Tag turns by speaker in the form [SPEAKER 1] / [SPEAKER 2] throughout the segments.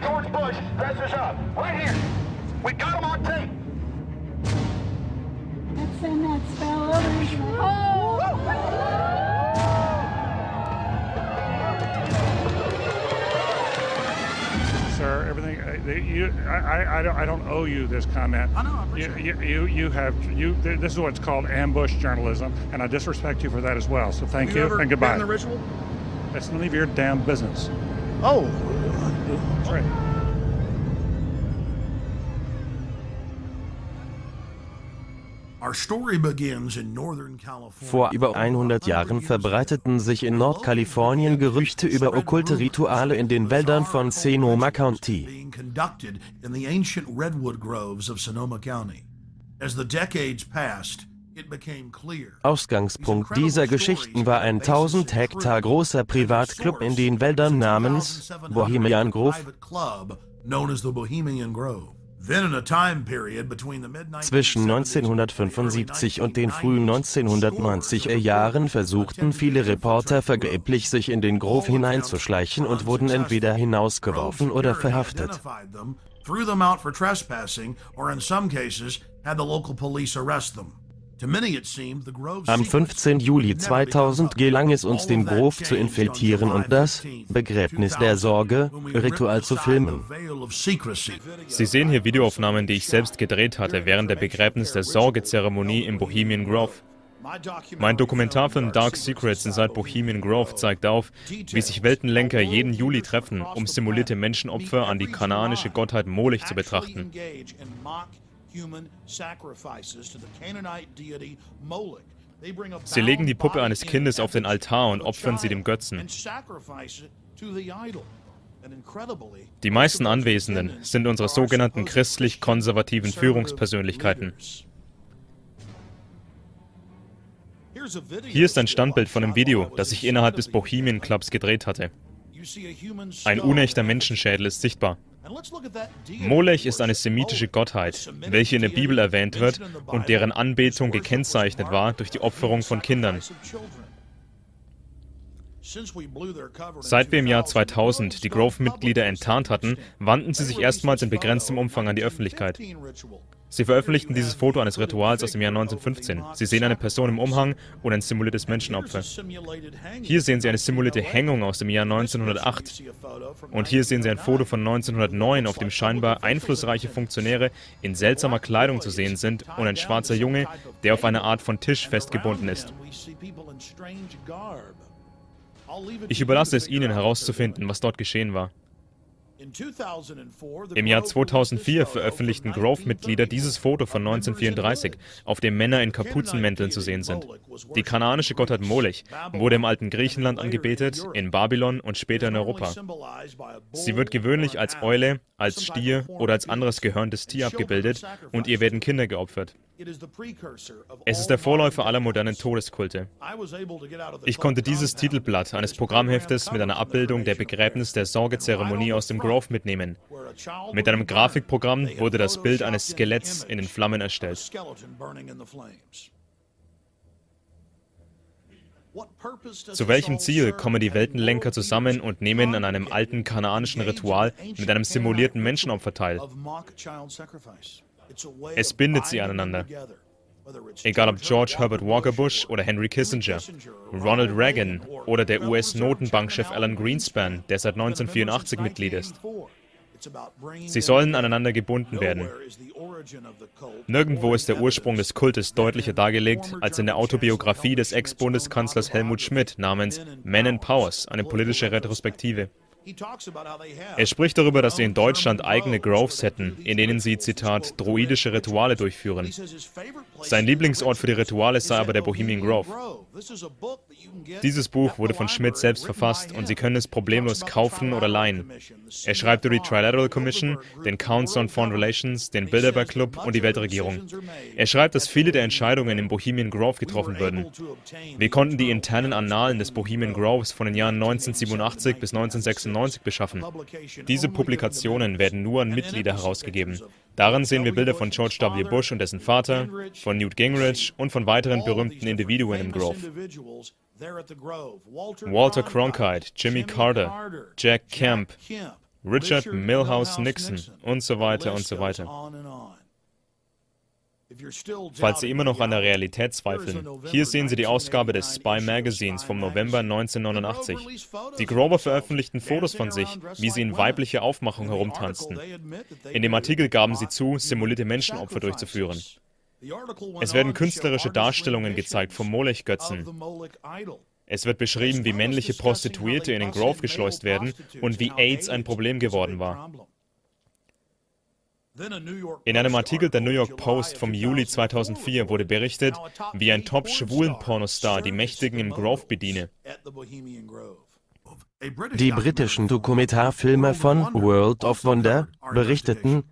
[SPEAKER 1] George Bush dressed us up. Right here. We got him on tape.
[SPEAKER 2] Let's send that spell over into the hole.
[SPEAKER 3] Sir, everything. I don't owe you this comment.
[SPEAKER 4] I know. I appreciate it.
[SPEAKER 3] You have. This is what's called ambush journalism, and I disrespect you for that as well. So thank you and goodbye.
[SPEAKER 4] Have you ever been in the ritual?
[SPEAKER 3] That's none of your damn business.
[SPEAKER 4] Oh.
[SPEAKER 3] That's right.
[SPEAKER 5] Vor über 100 Jahren verbreiteten sich in Nordkalifornien Gerüchte über okkulte Rituale in den Wäldern von Sonoma County. Ausgangspunkt dieser Geschichten war ein 1000 Hektar großer Privatclub in den Wäldern namens Bohemian Grove. Zwischen 1975 und den frühen 1990er Jahren versuchten viele Reporter vergeblich, sich in den Grove hineinzuschleichen und wurden entweder hinausgeworfen oder verhaftet. Am 15. Juli 2000 gelang es uns, den Grove zu infiltrieren und das Begräbnis der Sorge Ritual zu filmen.
[SPEAKER 6] Sie sehen hier Videoaufnahmen, die ich selbst gedreht hatte während der Begräbnis der Sorgezeremonie im Bohemian Grove. Mein Dokumentarfilm Dark Secrets Inside Bohemian Grove zeigt auf, wie sich Weltenlenker jeden Juli treffen, um simulierte Menschenopfer an die kanaanische Gottheit Molech zu betrachten. Sie legen die Puppe eines Kindes auf den Altar und opfern sie dem Götzen. Die meisten Anwesenden sind unsere sogenannten christlich-konservativen Führungspersönlichkeiten. Hier ist ein Standbild von einem Video, das ich innerhalb des Bohemian Clubs gedreht hatte. Ein unechter Menschenschädel ist sichtbar. Molech ist eine semitische Gottheit, welche in der Bibel erwähnt wird und deren Anbetung gekennzeichnet war durch die Opferung von Kindern. Seit wir im Jahr 2000 die Grove-Mitglieder enttarnt hatten, wandten sie sich erstmals in begrenztem Umfang an die Öffentlichkeit. Sie veröffentlichten dieses Foto eines Rituals aus dem Jahr 1915. Sie sehen eine Person im Umhang und ein simuliertes Menschenopfer. Hier sehen Sie eine simulierte Hängung aus dem Jahr 1908. Und hier sehen Sie ein Foto von 1909, auf dem scheinbar einflussreiche Funktionäre in seltsamer Kleidung zu sehen sind und ein schwarzer Junge, der auf eine Art von Tisch festgebunden ist. Ich überlasse es Ihnen herauszufinden, was dort geschehen war. Im Jahr 2004 veröffentlichten Grove-Mitglieder dieses Foto von 1934, auf dem Männer in Kapuzenmänteln zu sehen sind. Die kanaanische Gottheit Molech wurde im alten Griechenland angebetet, in Babylon und später in Europa. Sie wird gewöhnlich als Eule, als Stier oder als anderes gehörntes Tier abgebildet und ihr werden Kinder geopfert. Es ist der Vorläufer aller modernen Todeskulte. Ich konnte dieses Titelblatt eines Programmheftes mit einer Abbildung der Begräbnis der Sorgezeremonie aus dem Grove mitnehmen. Mit einem Grafikprogramm wurde das Bild eines Skeletts in den Flammen erstellt. Zu welchem Ziel kommen die Weltenlenker zusammen und nehmen an einem alten kanaanischen Ritual mit einem simulierten Menschenopfer teil? Es bindet sie aneinander. Egal ob George Herbert Walker Bush oder Henry Kissinger, Ronald Reagan oder der US-Notenbankchef Alan Greenspan, der seit 1984 Mitglied ist. Sie sollen aneinander gebunden werden. Nirgendwo ist der Ursprung des Kultes deutlicher dargelegt als in der Autobiografie des Ex-Bundeskanzlers Helmut Schmidt namens Men and Powers, eine politische Retrospektive. Er spricht darüber, dass sie in Deutschland eigene Groves hätten, in denen sie, Zitat, druidische Rituale durchführen. Sein Lieblingsort für die Rituale sei aber der Bohemian Grove. Dieses Buch wurde von Schmidt selbst verfasst und Sie können es problemlos kaufen oder leihen. Er schreibt über die Trilateral Commission, den Council on Foreign Relations, den Bilderberg Club und die Weltregierung. Er schreibt, dass viele der Entscheidungen im Bohemian Grove getroffen würden. Wir konnten die internen Annalen des Bohemian Groves von den Jahren 1987 bis 1996 beschaffen. Diese Publikationen werden nur an Mitglieder herausgegeben. Darin sehen wir Bilder von George W. Bush und dessen Vater, von Newt Gingrich und von weiteren berühmten Individuen im Grove. Walter Cronkite, Jimmy Carter, Jack Kemp, Richard Milhous Nixon und so weiter und so weiter. Falls Sie immer noch an der Realität zweifeln, hier sehen Sie die Ausgabe des Spy Magazines vom November 1989. Die Grover veröffentlichten Fotos von sich, wie sie in weiblicher Aufmachung herumtanzten. In dem Artikel gaben sie zu, simulierte Menschenopfer durchzuführen. Es werden künstlerische Darstellungen gezeigt vom Molech-Götzen. Es wird beschrieben, wie männliche Prostituierte in den Grove geschleust werden und wie AIDS ein Problem geworden war. In einem Artikel der New York Post vom Juli 2004 wurde berichtet, wie ein Top-Schwulen-Pornostar die Mächtigen im Grove bediene.
[SPEAKER 5] Die britischen Dokumentarfilme von World of Wonder berichteten,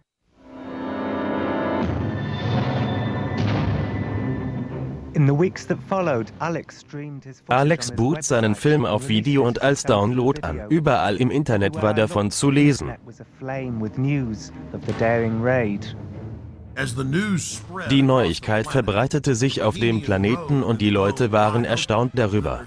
[SPEAKER 5] Alex bot seinen Film auf Video und als Download an. Überall im Internet war davon zu lesen. Die Neuigkeit verbreitete sich auf dem Planeten und die Leute waren erstaunt darüber.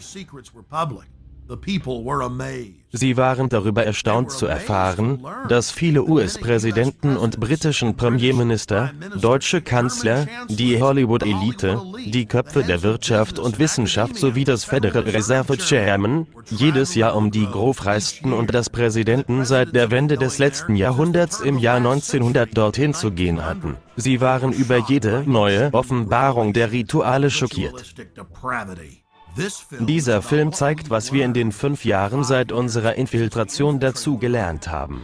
[SPEAKER 5] Sie waren darüber erstaunt zu erfahren, dass viele US-Präsidenten und britischen Premierminister, deutsche Kanzler, die Hollywood-Elite, die Köpfe der Wirtschaft und Wissenschaft sowie das Federal Reserve Chairman jedes Jahr um die Grove reisten und dass Präsidenten seit der Wende des letzten Jahrhunderts im Jahr 1900 dorthin zu gehen hatten. Sie waren über jede neue Offenbarung der Rituale schockiert. Dieser Film zeigt, was wir in den 5 Jahren seit unserer Infiltration dazu gelernt haben.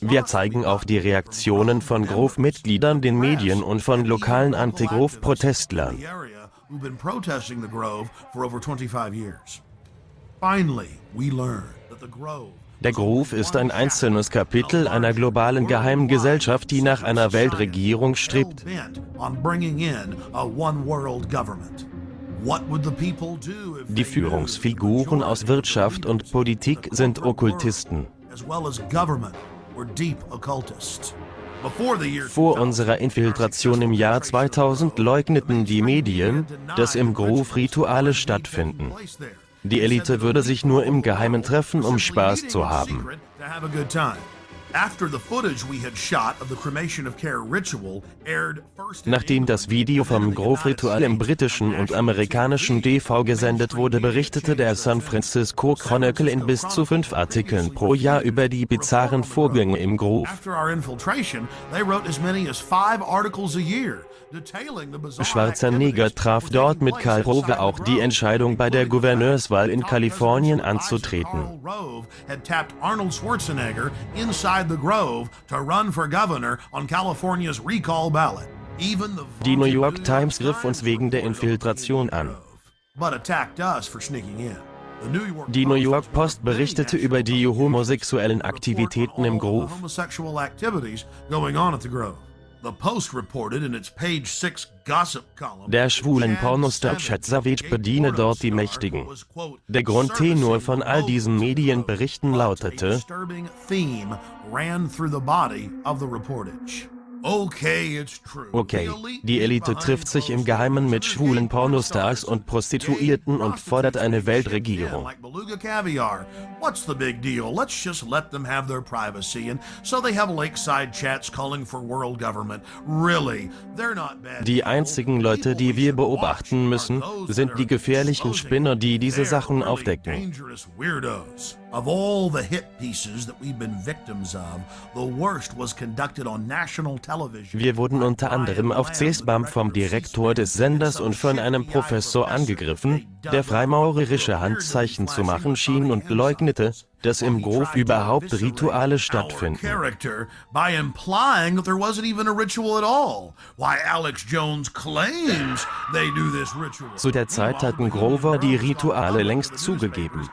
[SPEAKER 5] Wir zeigen auch die Reaktionen von Grove-Mitgliedern, den Medien und von lokalen Anti-Grove-Protestlern. Der Grove ist ein einzelnes Kapitel einer globalen geheimen Gesellschaft, die nach einer Weltregierung strebt. Die Führungsfiguren aus Wirtschaft und Politik sind Okkultisten. Vor unserer Infiltration im Jahr 2000 leugneten die Medien, dass im Grove Rituale stattfinden. Die Elite würde sich nur im Geheimen treffen, um Spaß zu haben. Nachdem das Video vom Grove-Ritual im britischen und amerikanischen TV gesendet wurde, berichtete der San Francisco Chronicle in bis zu 5 Artikeln pro Jahr über die bizarren Vorgänge im Grove. Schwarzer Neger traf dort mit Karl Rove auch die Entscheidung, bei der Gouverneurswahl in Kalifornien anzutreten. Die New York Times griff uns wegen der Infiltration an. Die New York Post berichtete über die homosexuellen Aktivitäten im Grove. Der schwulen Pornostar Chad Savage bediene dort die Mächtigen. Der Grundtenor von all diesen Medienberichten lautete: Okay, die Elite trifft sich im Geheimen mit schwulen Pornostars und Prostituierten und fordert eine Weltregierung. Die einzigen Leute, die wir beobachten müssen, sind die gefährlichen Spinner, die diese Sachen aufdecken. Of all the hit pieces that we've been victims of, the worst was conducted on national television. Wir wurden unter anderem auf C-SPAN vom Direktor des Senders und von einem Professor angegriffen, der freimaurerische Handzeichen zu machen schien und leugnete, dass im Grove überhaupt Rituale stattfinden. Zu der Zeit hatten Grover die Rituale längst zugegeben.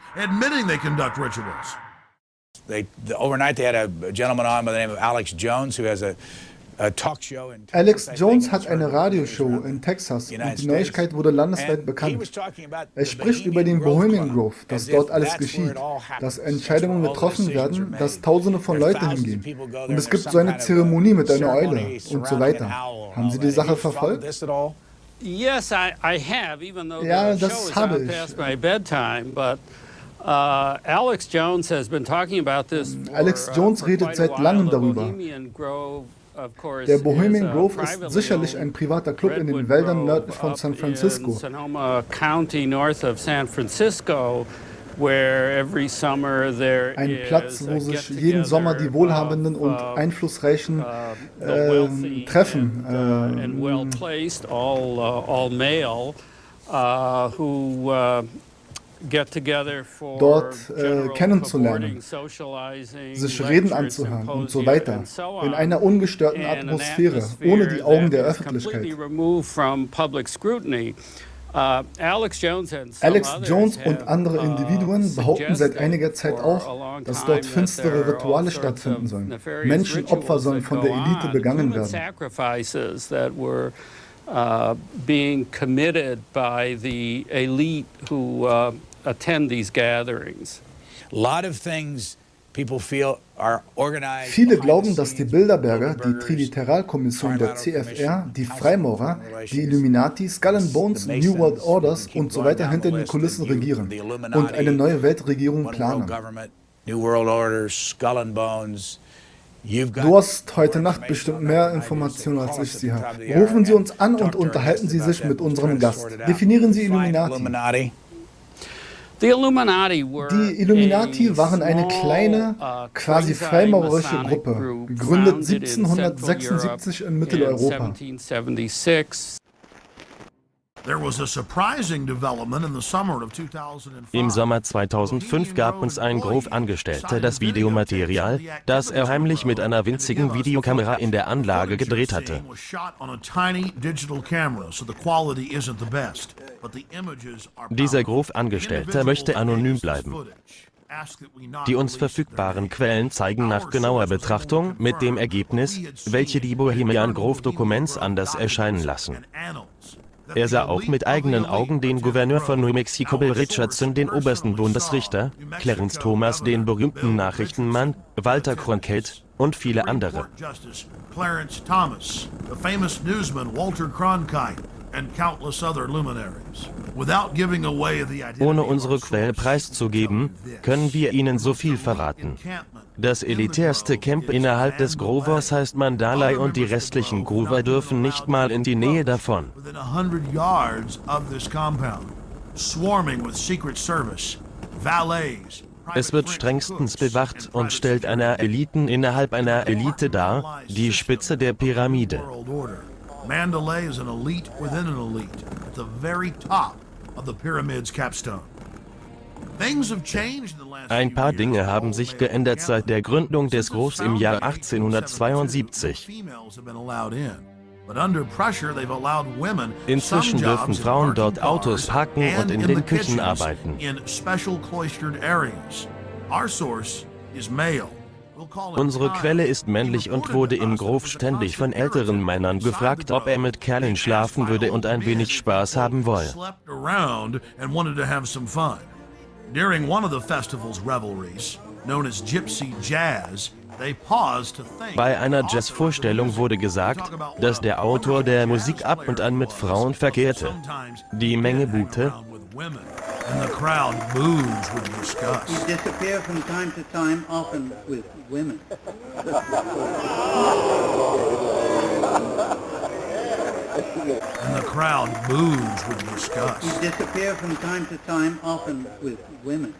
[SPEAKER 7] Overnight they had a gentleman on by the name of Alex Jones, who has a
[SPEAKER 8] Alex Jones hat eine Radioshow in Texas und die Neuigkeit wurde landesweit bekannt. Er spricht über den Bohemian Grove, dass dort alles geschieht, dass Entscheidungen getroffen werden, dass Tausende von Leuten hingehen. Und es gibt so eine Zeremonie mit einer Eule und so weiter. Haben Sie die Sache verfolgt?
[SPEAKER 9] Ja, das
[SPEAKER 8] habe ich.
[SPEAKER 9] Alex Jones
[SPEAKER 8] redet seit langem darüber. Der Bohemian Grove ist sicherlich ein privater Club in den Wäldern nördlich von San Francisco. Ein Platz, wo sich jeden Sommer die Wohlhabenden und Einflussreichen treffen. Dort kennenzulernen, sich Reden anzuhören und so weiter, in einer ungestörten Atmosphäre, ohne die Augen der Öffentlichkeit. Alex Jones und andere Individuen behaupten seit einiger Zeit auch, dass dort finstere Rituale stattfinden sollen. Menschenopfer sollen von der Elite begangen werden.
[SPEAKER 9] Being committed by the elite who attend these gatherings.
[SPEAKER 8] Viele glauben, dass die Bilderberger, die Triliteralkommission der CFR, die Freimaurer, die Illuminati, Skull and Bones, New World Orders und so weiter hinter den Kulissen regieren und eine neue Weltregierung planen. Du hast heute Nacht bestimmt mehr Informationen, als ich sie habe. Rufen Sie uns an und unterhalten Sie sich mit unserem Gast. Definieren Sie Illuminati. Die Illuminati waren eine kleine, quasi freimaurerische Gruppe, gegründet 1776 in Mitteleuropa.
[SPEAKER 5] Im Sommer 2005 gab uns ein Grove-Angestellter das Videomaterial, das er heimlich mit einer winzigen Videokamera in der Anlage gedreht hatte. Dieser Grove-Angestellte möchte anonym bleiben. Die uns verfügbaren Quellen zeigen nach genauer Betrachtung mit dem Ergebnis, welche die Bohemian Grove Documents anders erscheinen lassen. Er sah auch mit eigenen Augen den Gouverneur von New Mexico Bill Richardson, den obersten Bundesrichter, Clarence Thomas, den berühmten Nachrichtenmann, Walter Cronkite und viele andere. Ohne unsere Quelle preiszugeben, können wir Ihnen so viel verraten. Das elitärste Camp innerhalb des Grovers heißt Mandalay und die restlichen Grover dürfen nicht mal in die Nähe davon. Es wird strengstens bewacht und stellt einer Eliten innerhalb einer Elite dar, die Spitze der Pyramide.
[SPEAKER 1] Mandalay is an elite within an elite, at the very top of the pyramid's capstone.
[SPEAKER 5] Ein paar Dinge haben sich geändert seit der Gründung des Groves im Jahr 1872. Inzwischen dürfen Frauen dort Autos parken und in den Küchen arbeiten. Unsere Quelle ist männlich und wurde im Grove ständig von älteren Männern gefragt, ob er mit Kerlen schlafen würde und ein wenig Spaß haben wolle.
[SPEAKER 1] During one of the festival's revelries, known as Gypsy Jazz, they paused to think.
[SPEAKER 5] Bei einer Jazzvorstellung wurde gesagt, dass der Autor der Musik ab und an mit Frauen verkehrte. Die Menge buhte.
[SPEAKER 1] And the crowd boos with disgust.
[SPEAKER 10] He disappeared from time to time, often with women.
[SPEAKER 1] And the crowd boos with disgust.
[SPEAKER 10] He disappeared from time to time, often with women.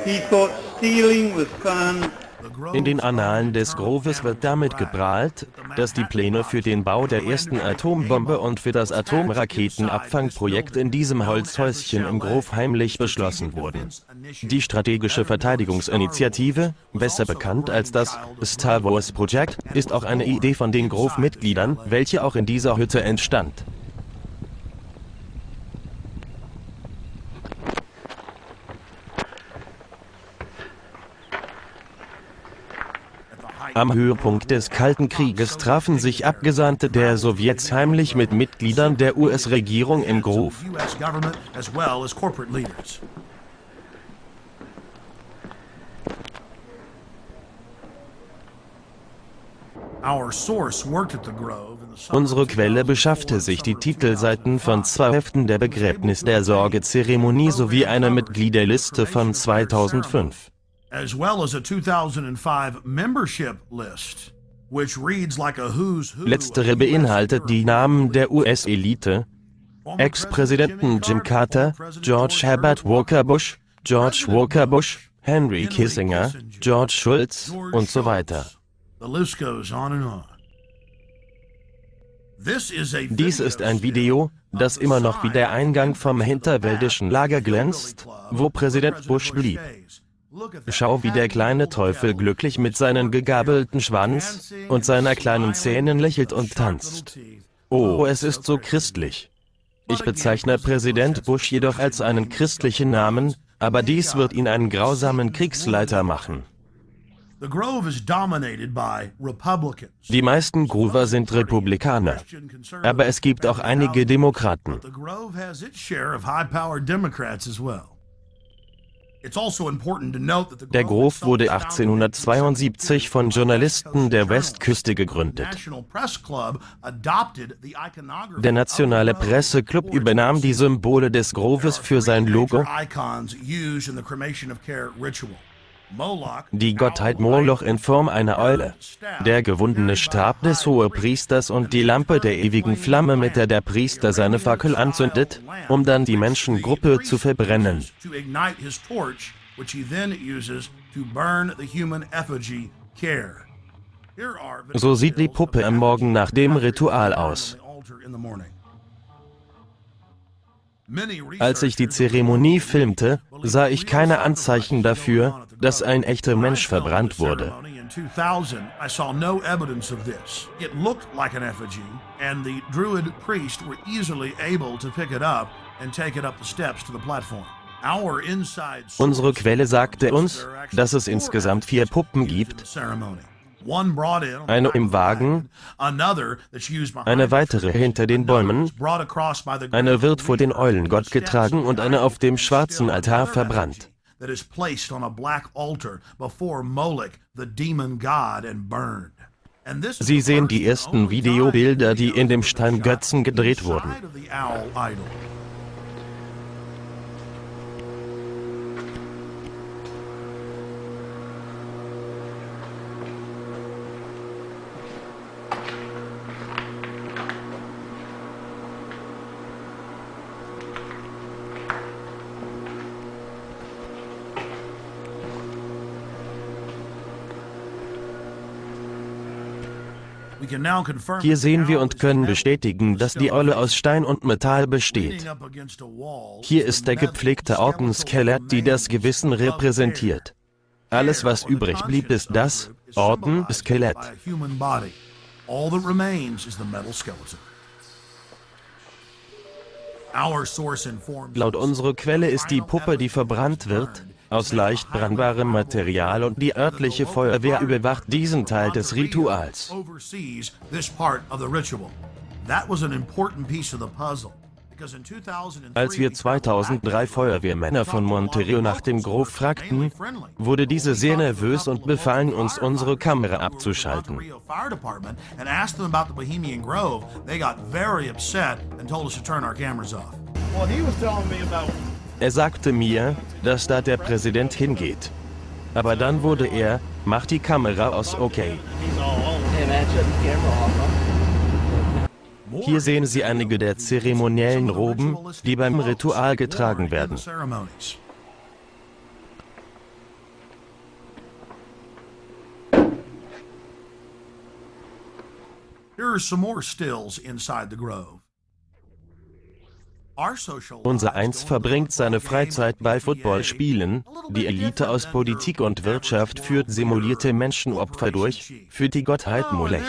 [SPEAKER 10] He thought stealing was fun.
[SPEAKER 5] In den Annalen des Groves wird damit geprahlt, dass die Pläne für den Bau der ersten Atombombe und für das Atomraketenabfangprojekt in diesem Holzhäuschen im Grove heimlich beschlossen wurden. Die strategische Verteidigungsinitiative, besser bekannt als das Star Wars Project, ist auch eine Idee von den Grove-Mitgliedern, welche auch in dieser Hütte entstand. Am Höhepunkt des Kalten Krieges trafen sich Abgesandte der Sowjets heimlich mit Mitgliedern der US-Regierung im Grove. Unsere Quelle beschaffte sich die Titelseiten von 2 Heften der Begräbnis der Sorgezeremonie sowie eine Mitgliederliste von 2005. Letztere beinhaltet die Namen der US-Elite, Ex-Präsidenten Jim Carter, George Herbert Walker Bush, George Walker Bush, Henry Kissinger, George Shultz und so weiter. Dies ist ein Video, das immer noch wie der Eingang vom hinterwäldischen Lager glänzt, wo Präsident Bush blieb. Schau, wie der kleine Teufel glücklich mit seinem gegabelten Schwanz und seiner kleinen Zähnen lächelt und tanzt. Oh, es ist so christlich. Ich bezeichne Präsident Bush jedoch als einen christlichen Namen, aber dies wird ihn einen grausamen Kriegsleiter machen. Die meisten Grover sind Republikaner, aber es gibt auch einige Demokraten. Der Grove wurde 1872 von Journalisten der Westküste gegründet. Der Nationale Presseclub übernahm die Symbole des Groves für sein Logo. Die Gottheit Moloch in Form einer Eule, der gewundene Stab des Hohepriesters und die Lampe der ewigen Flamme, mit der der Priester seine Fackel anzündet, um dann die Menschengruppe zu verbrennen. So sieht die Puppe am Morgen nach dem Ritual aus. Als ich die Zeremonie filmte, sah ich keine Anzeichen dafür, dass ein echter Mensch verbrannt wurde. Unsere Quelle sagte uns, dass es insgesamt 4 Puppen gibt. Eine im Wagen, eine weitere hinter den Bäumen, eine wird vor den Eulengott getragen und eine auf dem schwarzen Altar verbrannt. Sie sehen die ersten Videobilder, die in dem Steingötzen gedreht wurden. Hier sehen wir und können bestätigen, dass die Eule aus Stein und Metall besteht. Hier ist der gepflegte Ortenskelett, die das Gewissen repräsentiert. Alles, was übrig blieb, ist das Ortenskelett. Laut unserer Quelle ist die Puppe, die verbrannt wird, aus leicht brennbarem Material und die örtliche Feuerwehr überwacht diesen Teil des Rituals. Als wir 2003 Feuerwehrmänner von Monterey nach dem Grove fragten, wurde diese sehr nervös und befahlen uns, unsere Kamera abzuschalten. Er sagte mir, dass da der Präsident hingeht. Aber dann wurde er, mach die Kamera aus, okay. Hier sehen Sie einige der zeremoniellen Roben, die beim Ritual getragen werden.
[SPEAKER 1] Here are some more stills inside the grove.
[SPEAKER 5] Unser Eins verbringt seine Freizeit bei Footballspielen, die Elite aus Politik und Wirtschaft führt simulierte Menschenopfer durch, für die Gottheit Molech.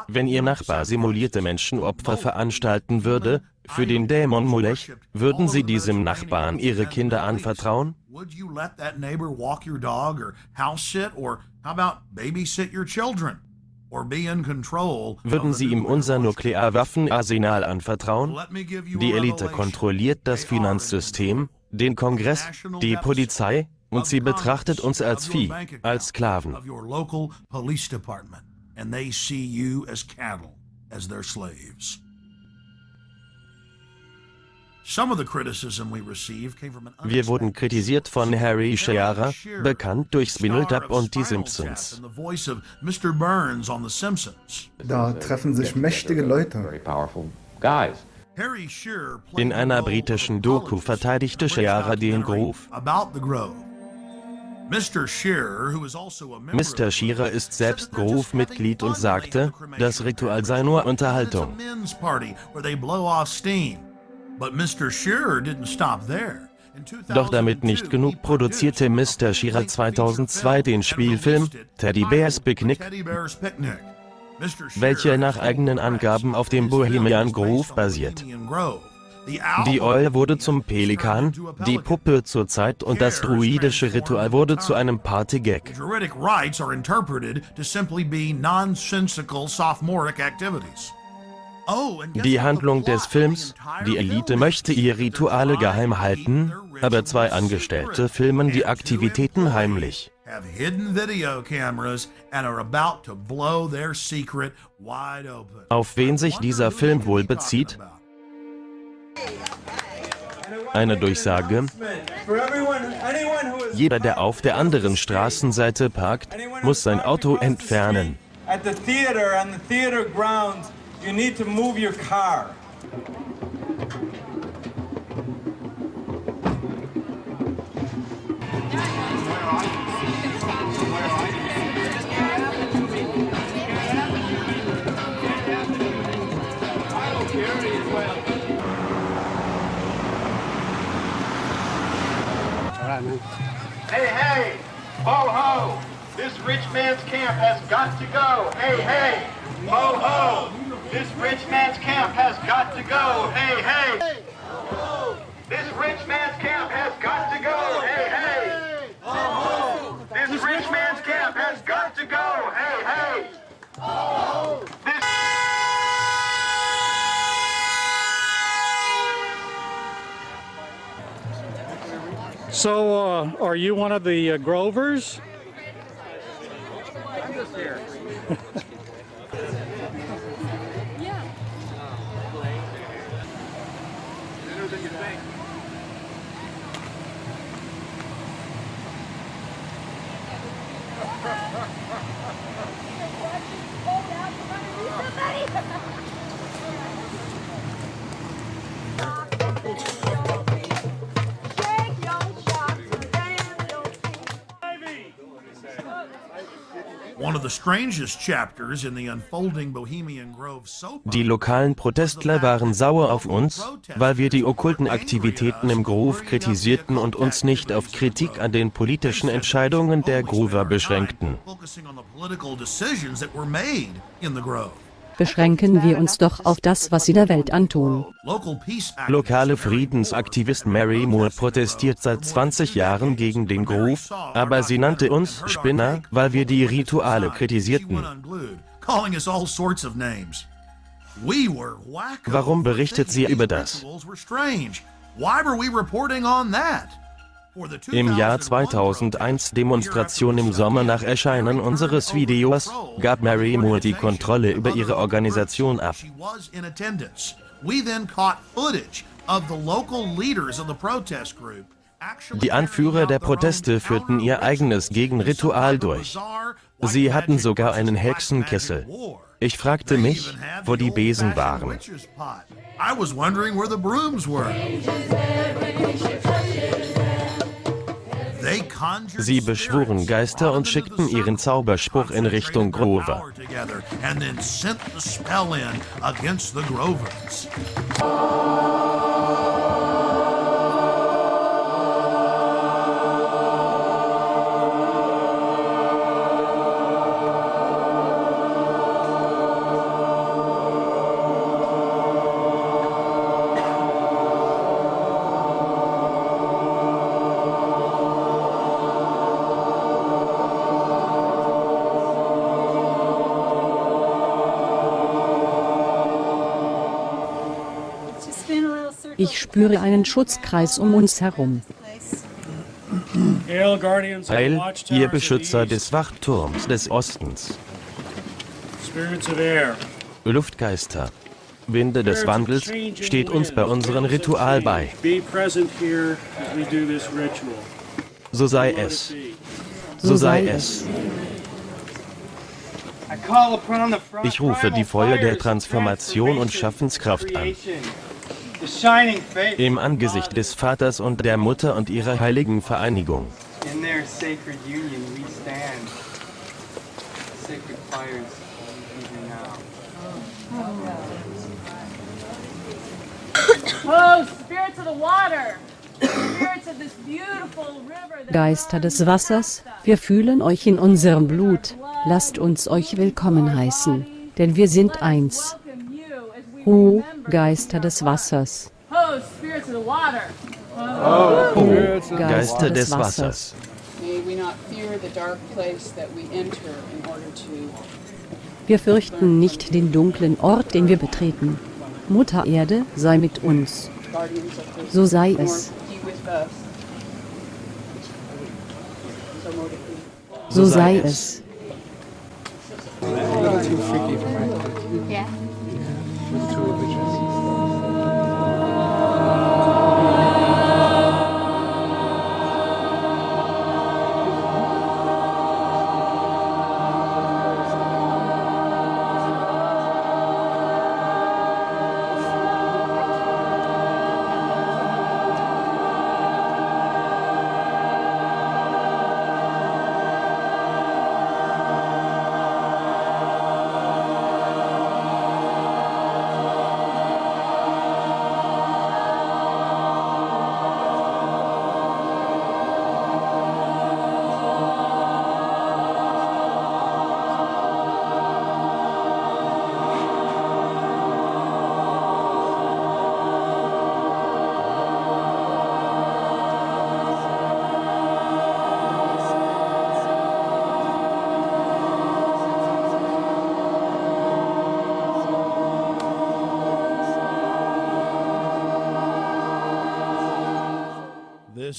[SPEAKER 5] Wenn Ihr Nachbar simulierte Menschenopfer veranstalten würde, für den Dämon Molech, würden Sie diesem Nachbarn Ihre Kinder anvertrauen?
[SPEAKER 1] Would you let that neighbor walk your dog or house sit or how about babysit your children?
[SPEAKER 5] Würden Sie ihm unser Nuklearwaffenarsenal anvertrauen? Die Elite kontrolliert das Finanzsystem, den Kongress, die Polizei, und sie betrachtet uns als Vieh, als Sklaven. Wir wurden kritisiert von Harry Shearer, bekannt durch Spinal Tap und die Simpsons.
[SPEAKER 8] Da treffen sich mächtige Leute.
[SPEAKER 5] In einer britischen Doku verteidigte Shearer den Groove. Mr. Shearer ist selbst Groove-Mitglied und sagte, das Ritual sei nur Unterhaltung. Doch damit nicht genug produzierte Mr. Shearer 2002 den Spielfilm Teddy Bear's Picnic, welcher nach eigenen Angaben auf dem Bohemian Groove basiert. Die Eule wurde zum Pelikan, die Puppe zur Zeit und das druidische Ritual wurde zu einem Party-Gag. Die Handlung des Films: Die Elite möchte ihre Rituale geheim halten, aber zwei Angestellte filmen die Aktivitäten heimlich. Auf wen sich dieser Film wohl bezieht? Eine Durchsage: Jeder, der auf der anderen Straßenseite parkt, muss sein Auto entfernen.
[SPEAKER 11] You need to move your car.
[SPEAKER 12] Hey, hey, ho, ho, this rich man's camp has got to go. Hey, hey, ho, ho. This rich man's camp has got to go. Hey, hey. This rich man's camp has got to go. Hey, hey. This rich man's camp has got to go. Hey, hey.
[SPEAKER 3] So, are you one of the Grovers?
[SPEAKER 11] I'm just here.
[SPEAKER 5] Die lokalen Protestler waren sauer auf uns, weil wir die okkulten Aktivitäten im Groove kritisierten und uns nicht auf Kritik an den politischen Entscheidungen der Groover beschränkten.
[SPEAKER 13] Beschränken wir uns doch auf das, was sie der Welt antun.
[SPEAKER 5] Lokale Friedensaktivist Mary Moore protestiert seit 20 Jahren gegen den Groove, aber sie nannte uns Spinner, weil wir die Rituale kritisierten. Warum berichtet sie über das? Im Jahr 2001 Demonstration im Sommer nach Erscheinen unseres Videos gab Mary Moore die Kontrolle über ihre Organisation ab. Die Anführer der Proteste führten ihr eigenes Gegenritual durch. Sie hatten sogar einen Hexenkessel. Ich fragte mich, wo die Besen waren. Sie beschworen Geister und schickten ihren Zauberspruch in Richtung Grover.
[SPEAKER 13] Ich spüre einen Schutzkreis um uns herum.
[SPEAKER 5] Heil, ihr Beschützer des Wachturms des Ostens. Luftgeister, Winde des Wandels, steht uns bei unserem Ritual bei. So sei es. So sei es. Ich rufe die Feuer der Transformation und Schaffenskraft an. Im Angesicht des Vaters und der Mutter und ihrer heiligen Vereinigung.
[SPEAKER 13] Geister des Wassers, wir fühlen euch in unserem Blut. Lasst uns euch willkommen heißen, denn wir sind eins. O Geister des Wassers. O
[SPEAKER 5] Geister des Wassers.
[SPEAKER 13] Wir fürchten nicht den dunklen Ort, den wir betreten. Mutter Erde, sei mit uns. So sei es. So sei es.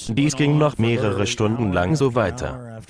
[SPEAKER 5] Dies ging noch mehrere Stunden lang so weiter.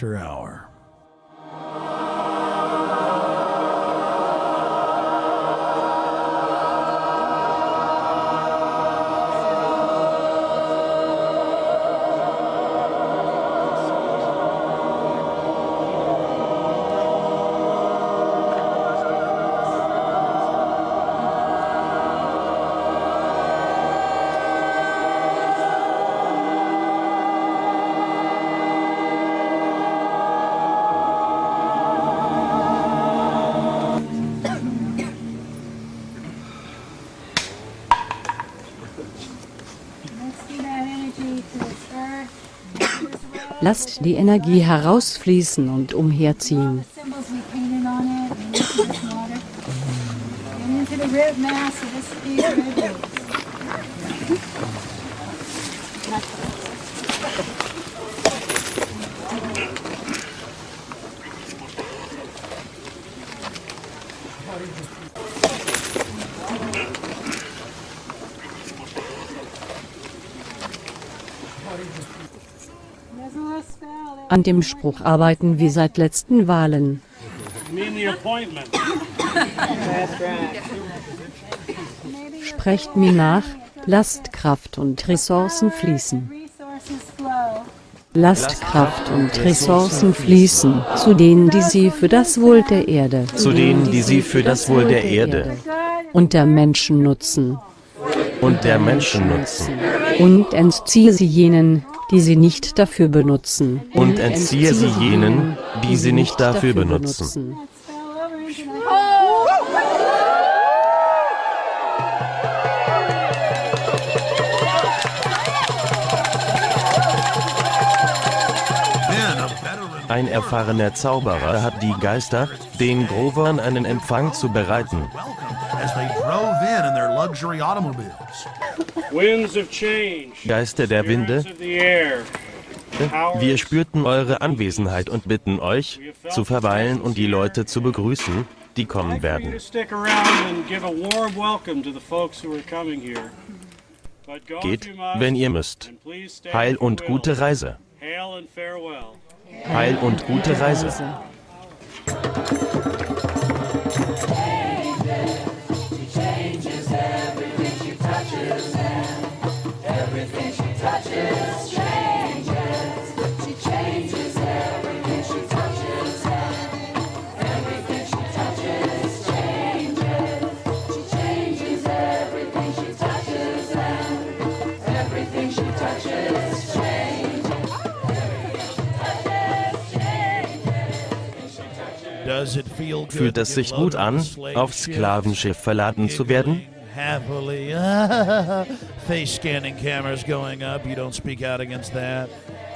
[SPEAKER 13] Lasst die Energie herausfließen und umherziehen. An dem Spruch arbeiten wir seit letzten Wahlen. Sprecht mir nach, lasst Kraft und Ressourcen fließen. Lasst Kraft und Ressourcen fließen zu denen, die sie für das Wohl der Erde,
[SPEAKER 5] Zu denen, die sie für das Wohl der Erde
[SPEAKER 13] und der Menschen nutzen.
[SPEAKER 5] und der Menschen nutzen.
[SPEAKER 13] Und entziehe sie jenen, die sie nicht dafür benutzen.
[SPEAKER 5] Und entziehe sie jenen, die sie nicht dafür benutzen. Ein erfahrener Zauberer hat die Geister, den Grovern einen Empfang zu bereiten. Geister der Winde, wir spürten eure Anwesenheit und bitten euch, zu verweilen und die Leute zu begrüßen, die kommen werden. Geht, wenn ihr müsst. Heil und gute Reise. Heil und gute Reise. Fühlt es sich gut an, auf Sklavenschiff verladen zu werden?
[SPEAKER 1] Face-scanning cameras going up. You don't speak out against that.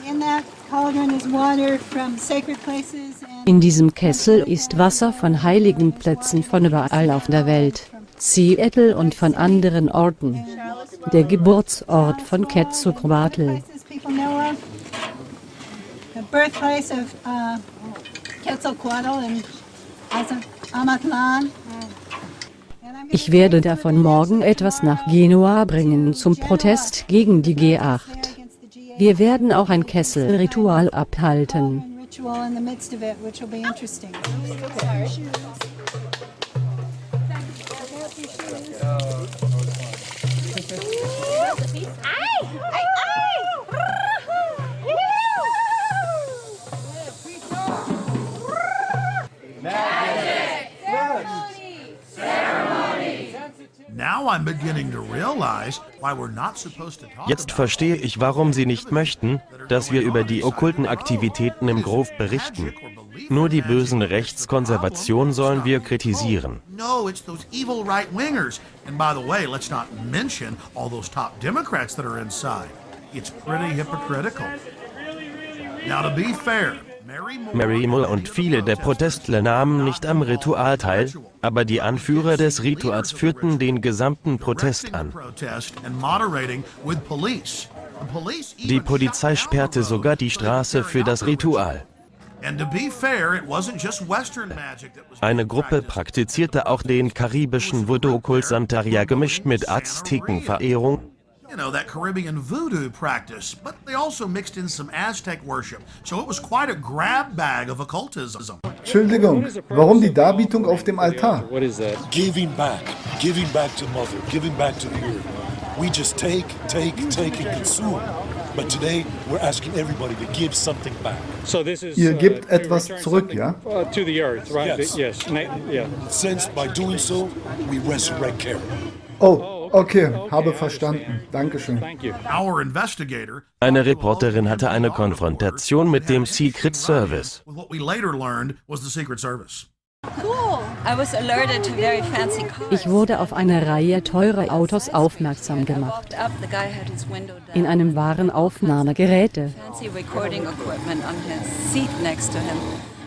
[SPEAKER 2] In that cauldron is water from sacred places and
[SPEAKER 13] In diesem Kessel ist Wasser von heiligen Plätzen von überall auf der Welt, Seattle und von anderen Orten. Der Geburtsort von Quetzalcoatl.
[SPEAKER 2] places people know of. The birthplace of Quetzalcoatl and Amatlan.
[SPEAKER 13] Ich werde davon morgen etwas nach Genua bringen zum Protest gegen die G8. Wir werden auch ein Kesselritual abhalten.
[SPEAKER 2] Ritual in the midst of it, which will be interesting.
[SPEAKER 1] Now I'm beginning to realize why we're not supposed to talk
[SPEAKER 5] Jetzt verstehe ich, warum sie nicht möchten, dass wir über die okkulten Aktivitäten im Grove berichten. Nur die bösen Rechtskonservation sollen wir kritisieren.
[SPEAKER 1] No, it's those evil right-wingers. And by the way, let's not mention all those top Democrats that are inside. It's pretty hypocritical. Now, to be fair,
[SPEAKER 5] Mary Moore und viele der Protestler nahmen nicht am Ritual teil, aber die Anführer des Rituals führten den gesamten Protest an. Die Polizei sperrte sogar die Straße für das Ritual. Eine Gruppe praktizierte auch den karibischen Voodoo-Kult Santeria gemischt mit Aztekenverehrung.
[SPEAKER 1] You know, that Caribbean voodoo practice, but they also mixed in some Aztec worship. So it was quite a grab bag of occultism.
[SPEAKER 8] Entschuldigung, warum die Darbietung auf dem Altar?
[SPEAKER 14] Giving back to Mother, giving back to the earth. We just take and consume. But today we're asking everybody to give something back.
[SPEAKER 8] Ihr gebt etwas zurück, ja?
[SPEAKER 3] To the earth, right?
[SPEAKER 14] Yes.
[SPEAKER 3] Yeah.
[SPEAKER 14] Since by doing so, we resurrect care.
[SPEAKER 8] Oh, okay, habe verstanden. Dankeschön.
[SPEAKER 1] Our investigator,
[SPEAKER 5] Eine Reporterin hatte eine Konfrontation mit dem Secret Service.
[SPEAKER 1] what we later learned was the Secret Service.
[SPEAKER 13] Ich wurde auf eine Reihe teurer Autos aufmerksam gemacht. In einem Warenaufnahmegeräte.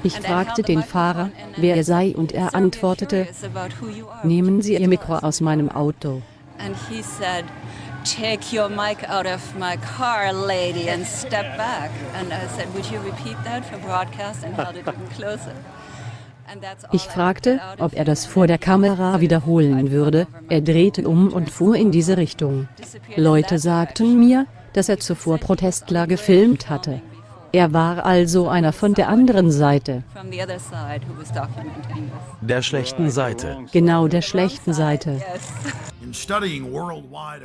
[SPEAKER 13] Ich fragte den Fahrer, wer er sei, und er antwortete, nehmen Sie Ihr Mikro aus meinem Auto.
[SPEAKER 15] Take your mic out of my car, lady, and step back. And I said, would you repeat that for broadcast? And held it even closer.
[SPEAKER 13] Ich fragte, ob er das vor der Kamera wiederholen würde. Er drehte um und fuhr in diese Richtung. Leute sagten mir, dass er zuvor Protestler gefilmt hatte. Er war also einer von der anderen Seite.
[SPEAKER 5] Der schlechten Seite.
[SPEAKER 13] Genau, der schlechten Seite.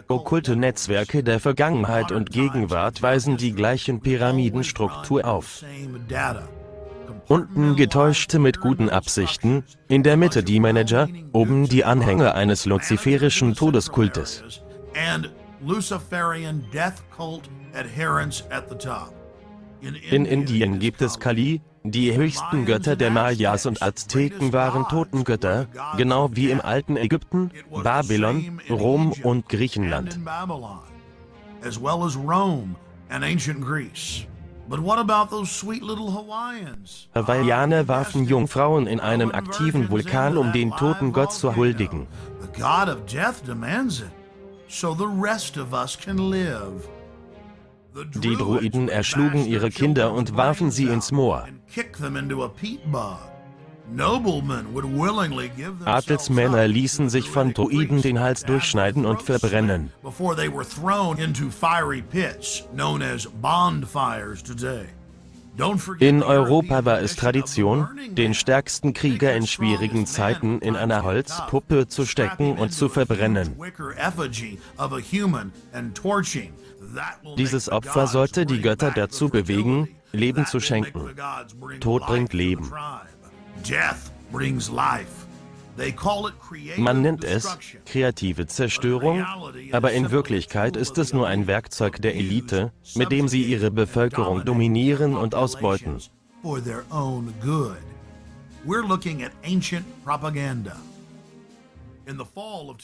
[SPEAKER 5] Okkulte Netzwerke der Vergangenheit und Gegenwart weisen die gleichen Pyramidenstruktur auf. Unten Getäuschte mit guten Absichten, in der Mitte die Manager, oben die Anhänger eines luziferischen Todeskultes. In Indien gibt es Kali, die höchsten Götter der Mayas und Azteken waren Totengötter, genau wie im alten Ägypten, Babylon, Rom und Griechenland. Hawaiianer warfen Jungfrauen in einem aktiven Vulkan, um den toten Gott zu huldigen. Die Druiden erschlugen ihre Kinder und warfen sie ins Moor. Adelsmänner ließen sich von Druiden den Hals durchschneiden und verbrennen. In Europa war es Tradition, den stärksten Krieger in schwierigen Zeiten in einer Holzpuppe zu stecken und zu verbrennen. Dieses Opfer sollte die Götter dazu bewegen, Leben zu schenken. Tod bringt Leben. Man nennt es kreative Zerstörung, aber in Wirklichkeit ist es nur ein Werkzeug der Elite, mit dem sie ihre Bevölkerung dominieren und ausbeuten.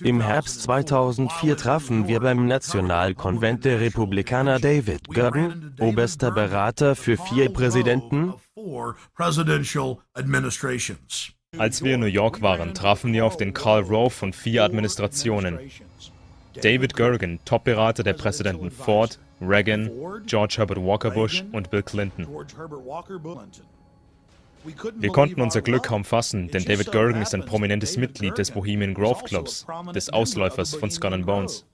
[SPEAKER 5] Im Herbst 2004 trafen wir beim Nationalkonvent der Republikaner David Gordon, oberster Berater für 4 Präsidenten.
[SPEAKER 6] Als wir in New York waren, trafen wir auf den Karl Rove von 4 Administrationen. David Gergen, Top-Berater der Präsidenten Ford, Reagan, George Herbert Walker Bush und Bill Clinton. Wir konnten unser Glück kaum fassen, denn David Gergen ist ein prominentes Mitglied des Bohemian Grove Clubs, des Ausläufers von Skull and Bones.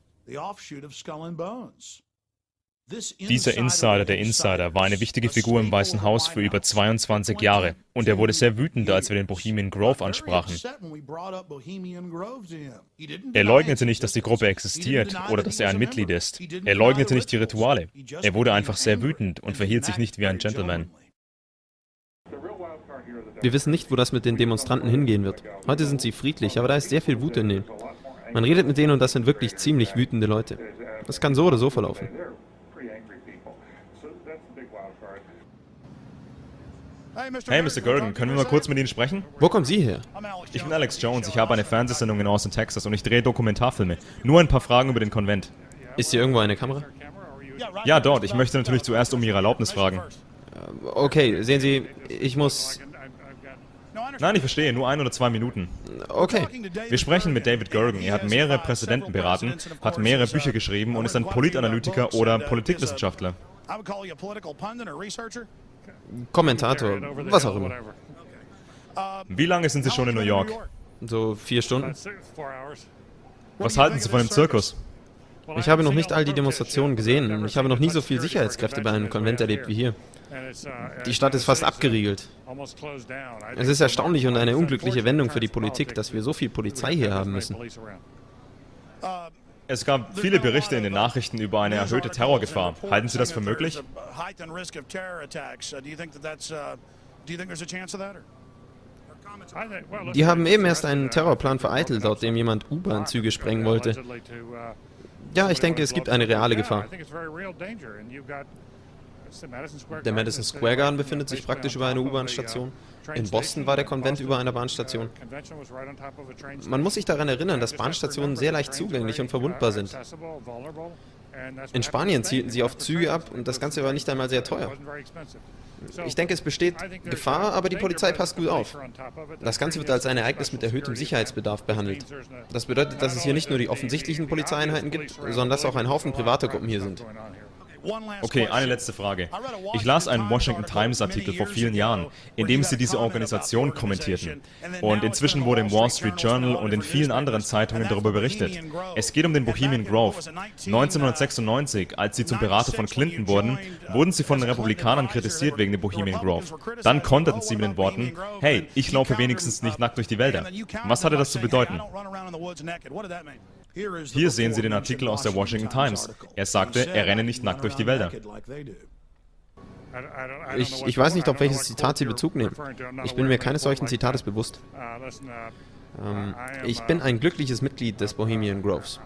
[SPEAKER 6] Dieser Insider der Insider war eine wichtige Figur im Weißen Haus für über 22 Jahre und er wurde sehr wütend, als wir den Bohemian Grove ansprachen. Er leugnete nicht, dass die Gruppe existiert oder dass er ein Mitglied ist. Er leugnete nicht die Rituale. Er wurde einfach sehr wütend und verhielt sich nicht wie ein Gentleman.
[SPEAKER 16] Wir wissen nicht, wo das mit den Demonstranten hingehen wird. Heute sind sie friedlich, aber da ist sehr viel Wut in denen. Man redet mit denen und das sind wirklich ziemlich wütende Leute. Das kann so oder so verlaufen.
[SPEAKER 6] Hey, Mr. Gergen, können wir mal kurz mit Ihnen sprechen?
[SPEAKER 16] Wo kommen Sie her?
[SPEAKER 6] Ich bin Alex Jones, ich habe eine Fernsehsendung in Austin, Texas und ich drehe Dokumentarfilme. Nur ein paar Fragen über den Konvent.
[SPEAKER 16] Ist hier irgendwo eine Kamera?
[SPEAKER 6] Ja, dort. Ich möchte natürlich zuerst um Ihre Erlaubnis fragen.
[SPEAKER 16] Okay, sehen Sie, ich muss...
[SPEAKER 6] Nein, ich verstehe, nur 1 oder 2 Minuten.
[SPEAKER 16] Okay.
[SPEAKER 6] Wir sprechen mit David Gergen. Er hat mehrere Präsidenten beraten, hat mehrere Bücher geschrieben und ist ein Politanalytiker oder Politikwissenschaftler.
[SPEAKER 16] Kommentator, was auch immer.
[SPEAKER 6] Wie lange sind Sie schon in New York?
[SPEAKER 16] So 4 Stunden.
[SPEAKER 6] Was halten Sie von dem Zirkus?
[SPEAKER 16] Ich habe noch nicht all die Demonstrationen gesehen. Ich habe noch nie so viel Sicherheitskräfte bei einem Konvent erlebt wie hier. Die Stadt ist fast abgeriegelt. Es ist erstaunlich und eine unglückliche Wendung für die Politik, dass wir so viel Polizei hier haben müssen.
[SPEAKER 6] Es gab viele Berichte in den Nachrichten über eine erhöhte Terrorgefahr. Halten Sie das für möglich?
[SPEAKER 16] Die haben eben erst einen Terrorplan vereitelt, laut dem jemand U-Bahn-Züge sprengen wollte. Ja, ich denke, es gibt eine reale Gefahr. Der Madison Square Garden befindet sich praktisch über eine U-Bahn-Station. In Boston war der Konvent über einer Bahnstation. Man muss sich daran erinnern, dass Bahnstationen sehr leicht zugänglich und verwundbar sind. In Spanien zielten sie auf Züge ab und das Ganze war nicht einmal sehr teuer. Ich denke, es besteht Gefahr, aber die Polizei passt gut auf. Das Ganze wird als ein Ereignis mit erhöhtem Sicherheitsbedarf behandelt. Das bedeutet, dass es hier nicht nur die offensichtlichen Polizeieinheiten gibt, sondern dass auch ein Haufen privater Gruppen hier sind.
[SPEAKER 6] Okay, eine letzte Frage. Ich las einen Washington Times-Artikel vor vielen Jahren, in dem sie diese Organisation kommentierten. Und inzwischen wurde im Wall Street Journal und in vielen anderen Zeitungen darüber berichtet. Es geht um den Bohemian Grove. 1996, als sie zum Berater von Clinton wurden, wurden sie von den Republikanern kritisiert wegen dem Bohemian Grove. Dann konterten sie mit den Worten, hey, ich laufe wenigstens nicht nackt durch die Wälder. Was hatte das zu bedeuten? Hier sehen Sie den Artikel aus der Washington Times. Er sagte, er renne nicht nackt durch die Wälder.
[SPEAKER 16] Ich weiß nicht, auf welches Zitat Sie Bezug nehmen. Ich bin mir keines solchen Zitates bewusst. Ich bin ein glückliches Mitglied des Bohemian Groves.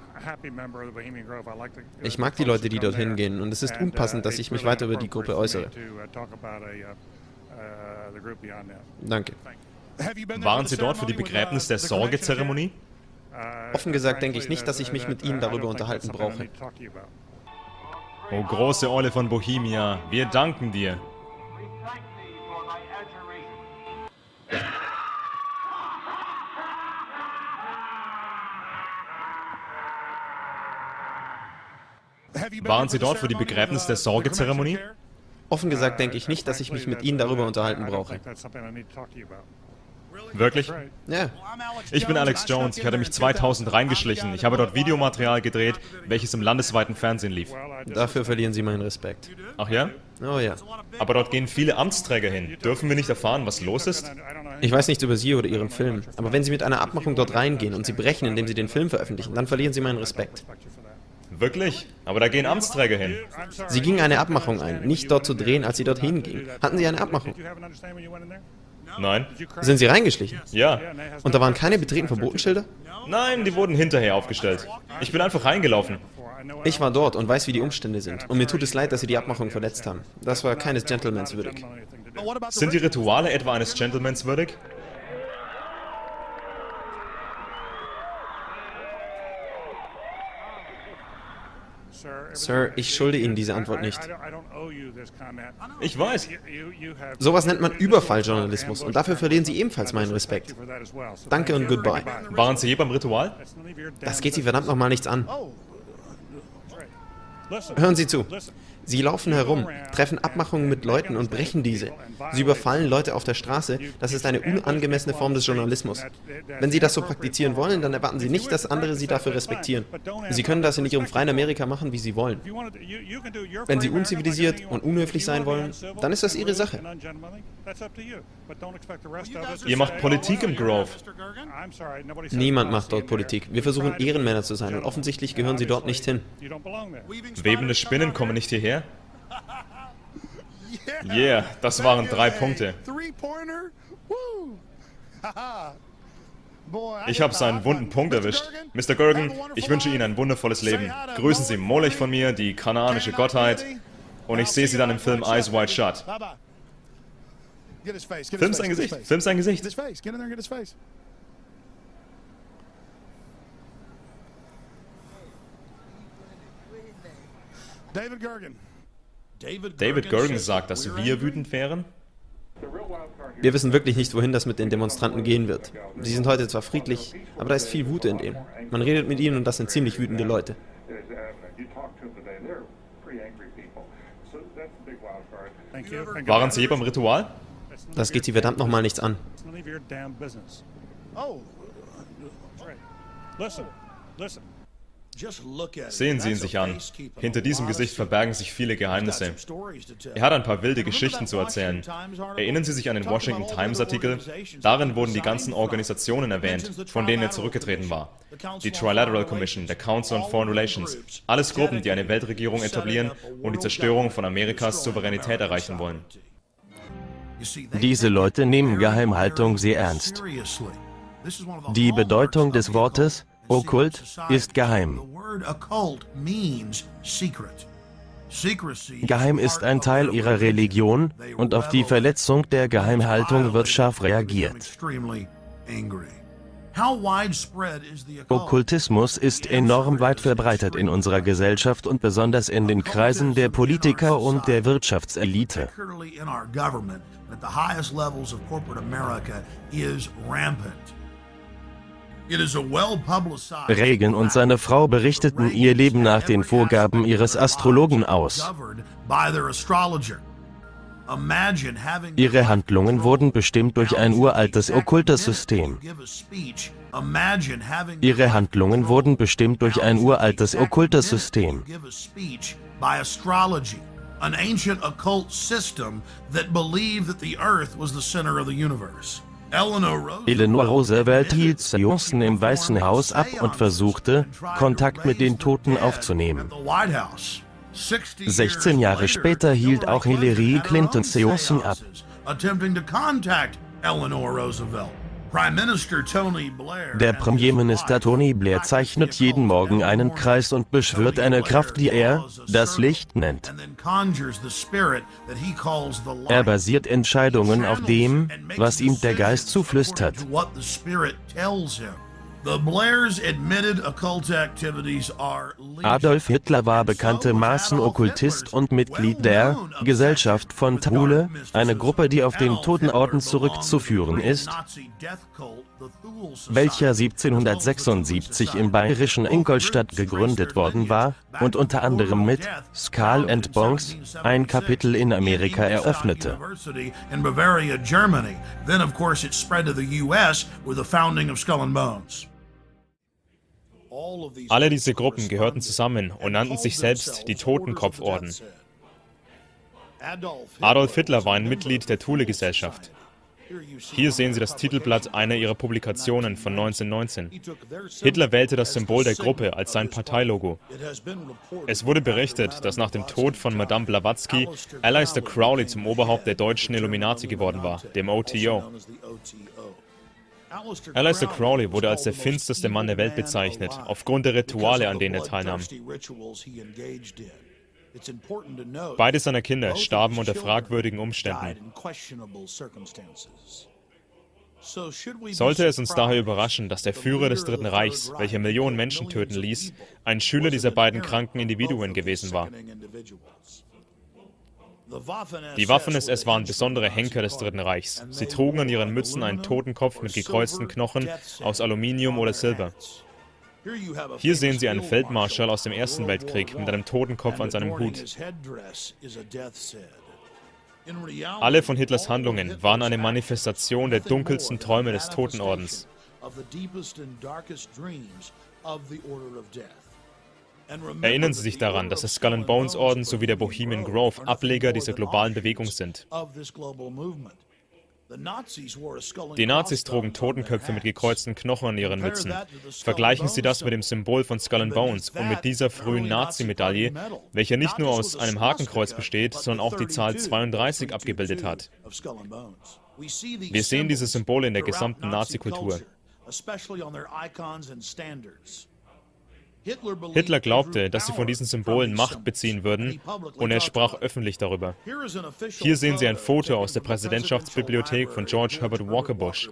[SPEAKER 16] Ich mag die Leute, die dorthin gehen, und es ist unpassend, dass ich mich weiter über die Gruppe äußere. Danke.
[SPEAKER 6] Waren Sie dort für die Begräbnis der Sorgezeremonie?
[SPEAKER 16] Offen gesagt denke ich nicht, dass ich mich mit Ihnen darüber unterhalten brauche.
[SPEAKER 6] Oh große Olle von Bohemia, wir danken dir. Waren Sie dort für die Begräbnis der Wirklich?
[SPEAKER 16] Ja.
[SPEAKER 6] Ich bin Alex Jones. Ich hatte mich 2000 reingeschlichen. Ich habe dort Videomaterial gedreht, welches im landesweiten Fernsehen lief.
[SPEAKER 16] Dafür verlieren Sie meinen Respekt.
[SPEAKER 6] Ach ja?
[SPEAKER 16] Oh ja.
[SPEAKER 6] Aber dort gehen viele Amtsträger hin. Dürfen wir nicht erfahren, was los ist?
[SPEAKER 16] Ich weiß nichts über Sie oder Ihren Film, aber wenn Sie mit einer Abmachung dort reingehen und Sie brechen, indem Sie den Film veröffentlichen, dann verlieren Sie meinen Respekt.
[SPEAKER 6] Wirklich? Aber da gehen Amtsträger hin.
[SPEAKER 16] Sie gingen eine Abmachung ein, nicht dort zu drehen, als Sie dorthin gingen. Hatten Sie eine Abmachung?
[SPEAKER 6] Nein.
[SPEAKER 16] Sind Sie reingeschlichen?
[SPEAKER 6] Ja.
[SPEAKER 16] Und da waren keine Betreten-Verboten-Schilder?
[SPEAKER 6] Nein, die wurden hinterher aufgestellt. Ich bin einfach reingelaufen.
[SPEAKER 16] Ich war dort und weiß, wie die Umstände sind. Und mir tut es leid, dass Sie die Abmachung verletzt haben. Das war keines Gentlemans würdig.
[SPEAKER 6] Sind die Rituale etwa eines Gentlemans würdig?
[SPEAKER 16] Sir, ich schulde Ihnen diese Antwort nicht.
[SPEAKER 6] Ich weiß.
[SPEAKER 16] Sowas nennt man Überfalljournalismus und dafür verlieren Sie ebenfalls meinen Respekt. Danke und goodbye.
[SPEAKER 6] Waren Sie je beim Ritual?
[SPEAKER 16] Das geht Sie verdammt nochmal nichts an. Hören Sie zu. Sie laufen herum, treffen Abmachungen mit Leuten und brechen diese. Sie überfallen Leute auf der Straße. Das ist eine unangemessene Form des Journalismus. Wenn Sie das so praktizieren wollen, dann erwarten Sie nicht, dass andere Sie dafür respektieren. Sie können das in Ihrem freien Amerika machen, wie Sie wollen. Wenn Sie unzivilisiert und unhöflich sein wollen, dann ist das Ihre Sache.
[SPEAKER 6] Ihr macht Politik im Grove.
[SPEAKER 16] Niemand macht dort Politik. Wir versuchen Ehrenmänner zu sein und offensichtlich gehören Sie dort nicht hin.
[SPEAKER 6] Webende Spinnen kommen nicht hierher? Yeah, das waren 3 Punkte. Ich habe seinen wunden Punkt erwischt. Mr. Gergen, ich wünsche Ihnen ein wundervolles Leben. Grüßen Sie Molech von mir, die kanaanische Gottheit. Und ich sehe Sie dann im Film Eyes Wide Shut. Film sein Gesicht, film sein Gesicht. David Gergen sagt, dass wir wütend wären?
[SPEAKER 16] Wir wissen wirklich nicht, wohin das mit den Demonstranten gehen wird. Sie sind heute zwar friedlich, aber da ist viel Wut in denen. Man redet mit ihnen und das sind ziemlich wütende Leute.
[SPEAKER 6] Waren Sie je beim Ritual?
[SPEAKER 16] Das geht Sie verdammt nochmal nichts an.
[SPEAKER 6] Sehen Sie ihn sich an. Hinter diesem Gesicht verbergen sich viele Geheimnisse. Er hat ein paar wilde Geschichten zu erzählen. Erinnern Sie sich an den Washington Times Artikel? Darin wurden die ganzen Organisationen erwähnt, von denen er zurückgetreten war. Die Trilateral Commission, der Council on Foreign Relations. Alles Gruppen, die eine Weltregierung etablieren und die Zerstörung von Amerikas Souveränität erreichen wollen.
[SPEAKER 5] Diese Leute nehmen Geheimhaltung sehr ernst. Die Bedeutung des Wortes Okkult ist geheim. Geheim ist ein Teil ihrer Religion und auf die Verletzung der Geheimhaltung wird scharf reagiert. Okkultismus ist enorm weit verbreitet in unserer Gesellschaft und besonders in den Kreisen der Politiker und der Wirtschaftselite. Reagan und seine Frau berichteten ihr Leben nach den Vorgaben ihres Astrologen aus. Ihre Handlungen wurden bestimmt durch ein uraltes okkultes System. Ihre Handlungen wurden bestimmt durch ein uraltes okkultes System.
[SPEAKER 1] An ancient occult system that believed that the earth was the center of the universe.
[SPEAKER 5] Eleanor Roosevelt hielt Seancen im Weißen Haus ab und versuchte, Kontakt mit den Toten aufzunehmen. 16 Jahre später hielt auch Hillary Clinton Seancen ab. Der Premierminister Tony Blair zeichnet jeden Morgen einen Kreis und beschwört eine Kraft, die er das Licht nennt. Er basiert Entscheidungen auf dem, was ihm der Geist zuflüstert. Adolf Hitler war bekannter Massenokkultist und Mitglied der Gesellschaft von Thule, eine Gruppe, die auf den Totenorden zurückzuführen ist, welcher 1776 im bayerischen Ingolstadt gegründet worden war und unter anderem mit Skull and Bones ein Kapitel in Amerika eröffnete.
[SPEAKER 1] In Bavaria, Germany. Then, of course, it spread to the U.S. with the founding of Skull and Bones.
[SPEAKER 6] Alle diese Gruppen gehörten zusammen und nannten sich selbst die Totenkopforden. Adolf Hitler war ein Mitglied der Thule-Gesellschaft. Hier sehen Sie das Titelblatt einer ihrer Publikationen von 1919. Hitler wählte das Symbol der Gruppe als sein Parteilogo. Es wurde berichtet, dass nach dem Tod von Madame Blavatsky Aleister Crowley zum Oberhaupt der deutschen Illuminati geworden war, dem OTO. Aleister Crowley wurde als der finsterste Mann der Welt bezeichnet, aufgrund der Rituale, an denen er teilnahm. Beide seiner Kinder starben unter fragwürdigen Umständen. Sollte es uns daher überraschen, dass der Führer des Dritten Reichs, welcher Millionen Menschen töten ließ, ein Schüler dieser beiden kranken Individuen gewesen war? Die Waffen-SS waren besondere Henker des Dritten Reichs. Sie trugen an ihren Mützen einen Totenkopf mit gekreuzten Knochen aus Aluminium oder Silber. Hier sehen Sie einen Feldmarschall aus dem Ersten Weltkrieg mit einem Totenkopf an seinem Hut. Alle von Hitlers Handlungen waren eine Manifestation der dunkelsten Träume des Totenordens. Erinnern Sie sich daran, dass der Skull and Bones Orden sowie der Bohemian Grove Ableger dieser globalen Bewegung sind. Die Nazis trugen Totenköpfe mit gekreuzten Knochen an ihren Mützen. Vergleichen Sie das mit dem Symbol von Skull and Bones und mit dieser frühen Nazi-Medaille, welche nicht nur aus einem Hakenkreuz besteht, sondern auch die Zahl 32 abgebildet hat. Wir sehen diese Symbole in der gesamten Nazi-Kultur. Hitler glaubte, dass sie von diesen Symbolen Macht beziehen würden, und er sprach öffentlich darüber. Hier sehen Sie ein Foto aus der Präsidentschaftsbibliothek von George Herbert Walker Bush.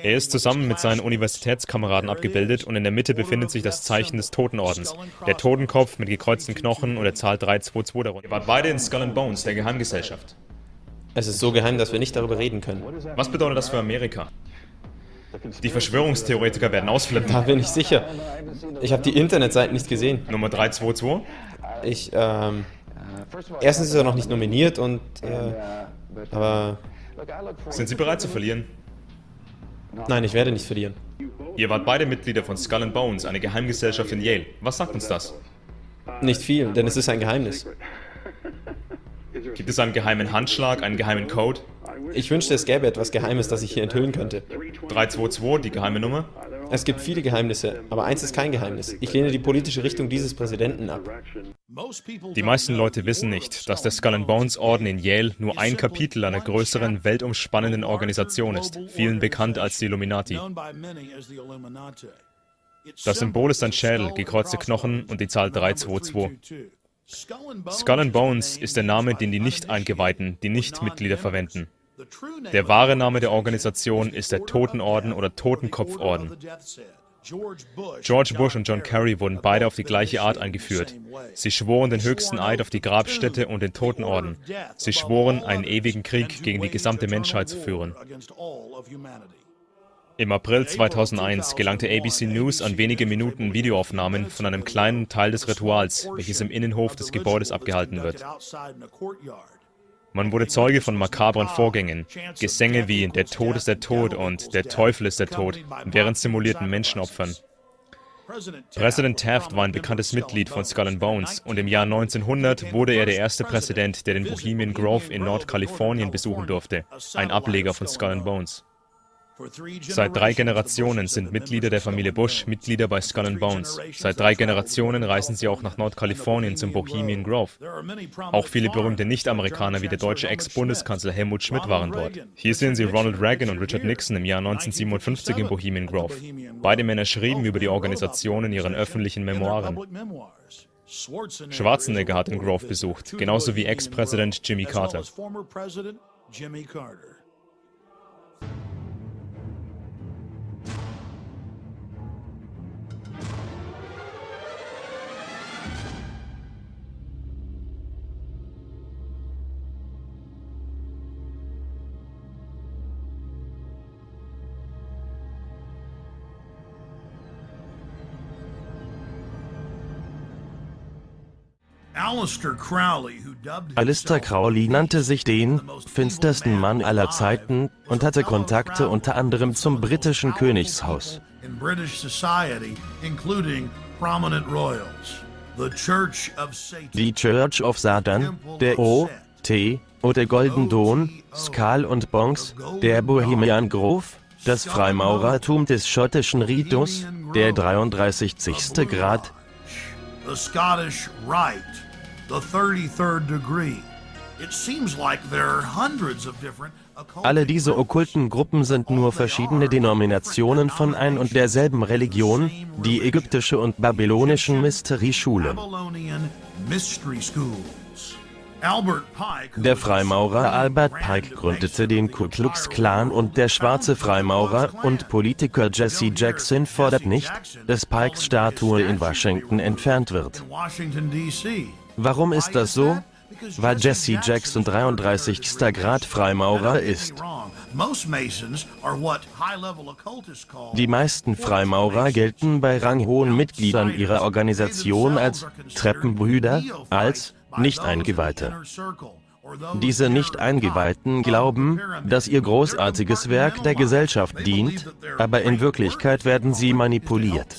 [SPEAKER 6] Er ist zusammen mit seinen Universitätskameraden abgebildet und in der Mitte befindet sich das Zeichen des Totenordens, der Totenkopf mit gekreuzten Knochen und der Zahl 322 darunter. Ihr wart beide in Skull and Bones, der Geheimgesellschaft.
[SPEAKER 16] Es ist so geheim, dass wir nicht darüber reden können.
[SPEAKER 6] Was bedeutet das für Amerika? Die Verschwörungstheoretiker werden ausflippen.
[SPEAKER 16] Da bin ich sicher. Ich habe die Internetseiten nicht gesehen.
[SPEAKER 6] Nummer 322?
[SPEAKER 16] Erstens ist er noch nicht nominiert und, aber...
[SPEAKER 6] Sind Sie bereit zu verlieren?
[SPEAKER 16] Nein, ich werde nicht verlieren.
[SPEAKER 6] Ihr wart beide Mitglieder von Skull and Bones, eine Geheimgesellschaft in Yale. Was sagt uns das?
[SPEAKER 16] Nicht viel, denn es ist ein Geheimnis.
[SPEAKER 6] Gibt es einen geheimen Handschlag, einen geheimen Code?
[SPEAKER 16] Ich wünschte, es gäbe etwas Geheimes, das ich hier enthüllen könnte.
[SPEAKER 6] 322, die geheime Nummer?
[SPEAKER 16] Es gibt viele Geheimnisse, aber eins ist kein Geheimnis. Ich lehne die politische Richtung dieses Präsidenten ab.
[SPEAKER 6] Die meisten Leute wissen nicht, dass der Skull and Bones Orden in Yale nur ein Kapitel einer größeren, weltumspannenden Organisation ist, vielen bekannt als die Illuminati. Das Symbol ist ein Schädel, gekreuzte Knochen und die Zahl 322. Skull and Bones ist der Name, den die Nicht-Eingeweihten, die Nicht-Mitglieder verwenden. Der wahre Name der Organisation ist der Totenorden oder Totenkopforden. George Bush und John Kerry wurden beide auf die gleiche Art eingeführt. Sie schworen den höchsten Eid auf die Grabstätte und den Totenorden. Sie schworen, einen ewigen Krieg gegen die gesamte Menschheit zu führen. Im April 2001 gelangte ABC News an wenige Minuten Videoaufnahmen von einem kleinen Teil des Rituals, welches im Innenhof des Gebäudes abgehalten wird. Man wurde Zeuge von makabren Vorgängen, Gesänge wie »Der Tod ist der Tod« und »Der Teufel ist der Tod« während simulierten Menschenopfern. Präsident Taft war ein bekanntes Mitglied von Skull and Bones und im Jahr 1900 wurde er der erste Präsident, der den Bohemian Grove in Nordkalifornien besuchen durfte, ein Ableger von Skull and Bones. Seit 3 Generationen sind Mitglieder der Familie Bush Mitglieder bei Skull and Bones. Seit 3 Generationen reisen sie auch nach Nordkalifornien zum Bohemian Grove. Auch viele berühmte Nicht-Amerikaner wie der deutsche Ex-Bundeskanzler Helmut Schmidt waren dort. Hier sehen Sie Ronald Reagan und Richard Nixon im Jahr 1957 im Bohemian Grove. Beide Männer schrieben über die Organisation in ihren öffentlichen Memoiren. Schwarzenegger hat den Grove besucht, genauso wie Ex-Präsident Jimmy Carter.
[SPEAKER 5] Aleister Crowley nannte sich den finstersten Mann aller Zeiten und hatte Kontakte unter anderem zum britischen Königshaus. Die Church of Satan, der O.T. und der Golden Dawn, Skull und Bones, der Bohemian Grove, das Freimaurertum des schottischen Ritus, der 33. Grad,
[SPEAKER 1] the Scottish Rite, the 33rd degree. It seems like there are hundreds of different
[SPEAKER 5] alle diese okkulten Gruppen sind nur verschiedene Denominationen von ein und derselben Religion, die ägyptische und babylonischen Mysterieschulen. Der Freimaurer Albert Pike gründete den Ku Klux Klan und der schwarze Freimaurer und Politiker Jesse Jackson fordert nicht, dass Pikes Statue in Washington entfernt wird. Warum ist das so? Weil Jesse Jackson 33. Grad Freimaurer ist. Die meisten Freimaurer gelten bei ranghohen Mitgliedern ihrer Organisation als Treppenbrüder, als Nicht-Eingeweihte. Diese Nicht-Eingeweihten glauben, dass ihr großartiges Werk der Gesellschaft dient, aber in Wirklichkeit werden sie manipuliert.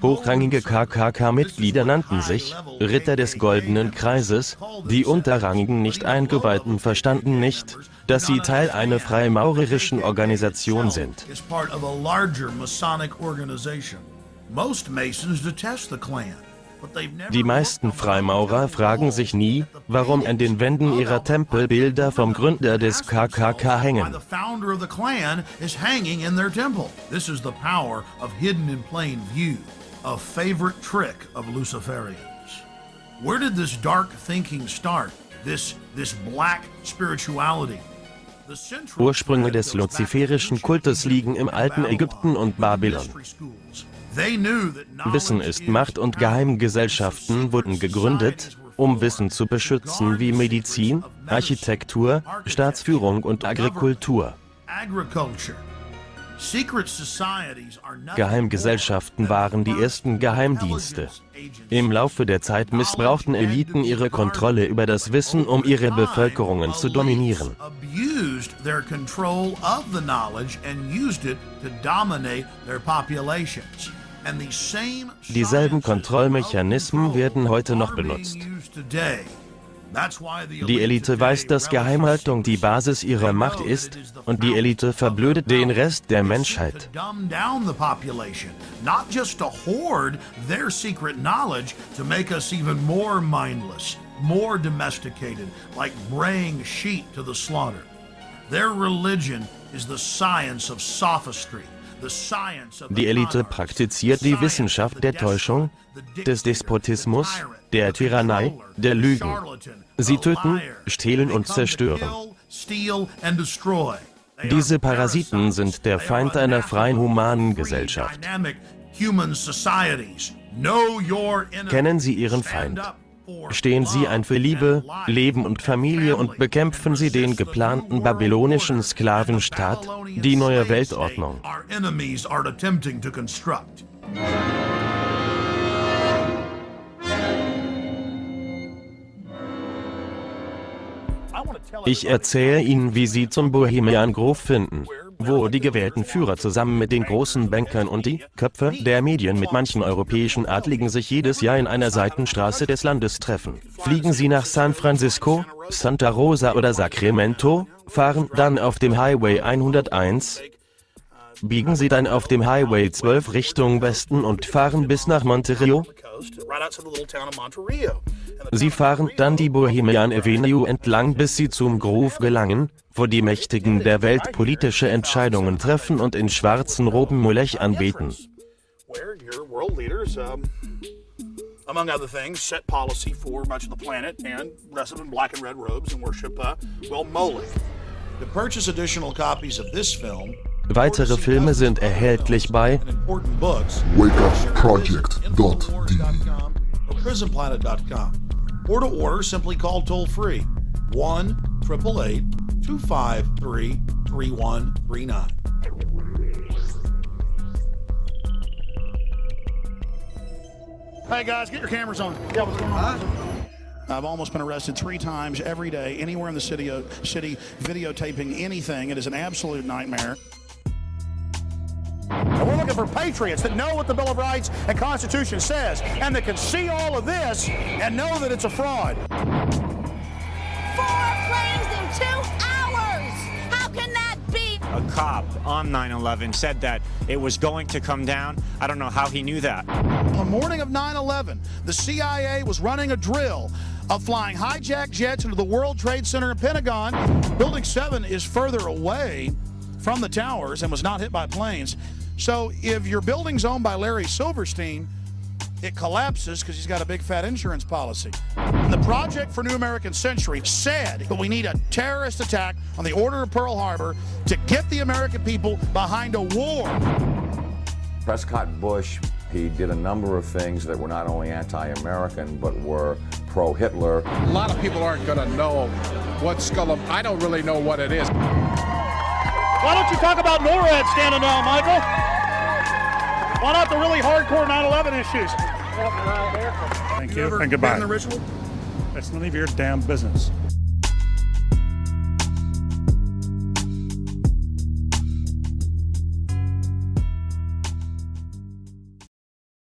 [SPEAKER 5] Hochrangige KKK-Mitglieder nannten sich Ritter des Goldenen Kreises, die unterrangigen Nicht-Eingeweihten verstanden nicht, dass sie Teil einer freimaurerischen Organisation sind. Die meisten Freimaurer fragen sich nie, warum an den Wänden ihrer Tempel Bilder vom Gründer des KKK hängen.
[SPEAKER 1] Where did this dark thinking start? This black spirituality?
[SPEAKER 5] Ursprünge des luziferischen Kultes liegen im alten Ägypten und Babylon. Wissen ist Macht und Geheimgesellschaften wurden gegründet, um Wissen zu beschützen wie Medizin, Architektur, Staatsführung und Agrikultur. Geheimgesellschaften waren die ersten Geheimdienste. Im Laufe der Zeit missbrauchten Eliten ihre Kontrolle über das Wissen, um ihre Bevölkerungen zu dominieren. Dieselben Kontrollmechanismen werden heute noch benutzt. Die Elite weiß, dass Geheimhaltung die Basis ihrer Macht ist, und die Elite verblödet den Rest der Menschheit. Die Elite praktiziert die Wissenschaft der Täuschung, des Despotismus, der Tyrannei, der Lügen. Sie töten, stehlen und zerstören. Diese Parasiten sind der Feind einer freien humanen Gesellschaft. Kennen Sie Ihren Feind. Stehen Sie ein für Liebe, Leben und Familie und bekämpfen Sie den geplanten babylonischen Sklavenstaat, die neue Weltordnung. Ich erzähle Ihnen, wie Sie zum Bohemian Grove finden, wo die gewählten Führer zusammen mit den großen Bankern und die Köpfe der Medien mit manchen europäischen Adligen sich jedes Jahr in einer Seitenstraße des Landes treffen. Fliegen Sie nach San Francisco, Santa Rosa oder Sacramento, fahren dann auf dem Highway 101, biegen Sie dann auf dem Highway 12 Richtung Westen und fahren bis nach Monterey. Sie fahren dann die Bohemian Avenue entlang, bis Sie zum Grove gelangen, wo die Mächtigen der Welt politische Entscheidungen treffen und in schwarzen Roben Molech anbeten.
[SPEAKER 1] Among other things, set policy for much of the planet and dress up in black and red robes and worship, Molech. To purchase additional copies of this film,
[SPEAKER 5] weitere Filme sind erhältlich bei
[SPEAKER 14] wakeupproject.de
[SPEAKER 1] or prisonplanet.com. Or to order, simply call toll-free 1-888-253-12 3139.
[SPEAKER 17] Hey guys, get your cameras on. Yeah, what's going on? I've almost been arrested 3 times every day, anywhere in the city, videotaping anything. It is an absolute nightmare.
[SPEAKER 18] And we're looking for patriots that know what the Bill of Rights and Constitution says, and that can see all of this and know that it's a fraud.
[SPEAKER 19] 4 planes in 2 hours! How can that be?
[SPEAKER 20] A cop on 9/11 said that it was going to come down. I don't know how he knew that.
[SPEAKER 17] On the morning of 9/11, the CIA was running a drill of flying hijacked jets into the World Trade Center and Pentagon. Building 7 is further away from the towers and was not hit by planes. So if your building's owned by Larry Silverstein, it collapses because he's got a big fat insurance policy. And the Project for New American Century said that we need a terrorist attack on the Order of Pearl Harbor to get the American people behind a war.
[SPEAKER 21] Prescott Bush, he did a number of things that were not only anti-American, but were pro-Hitler.
[SPEAKER 22] A lot of people aren't going to know what Skull. I don't really know what it is.
[SPEAKER 18] Why don't you talk about NORAD standing down, Michael? Why not the really hardcore 9/11 issues?
[SPEAKER 3] Thank you, and goodbye.
[SPEAKER 17] The ritual?
[SPEAKER 3] That's none of your damn business.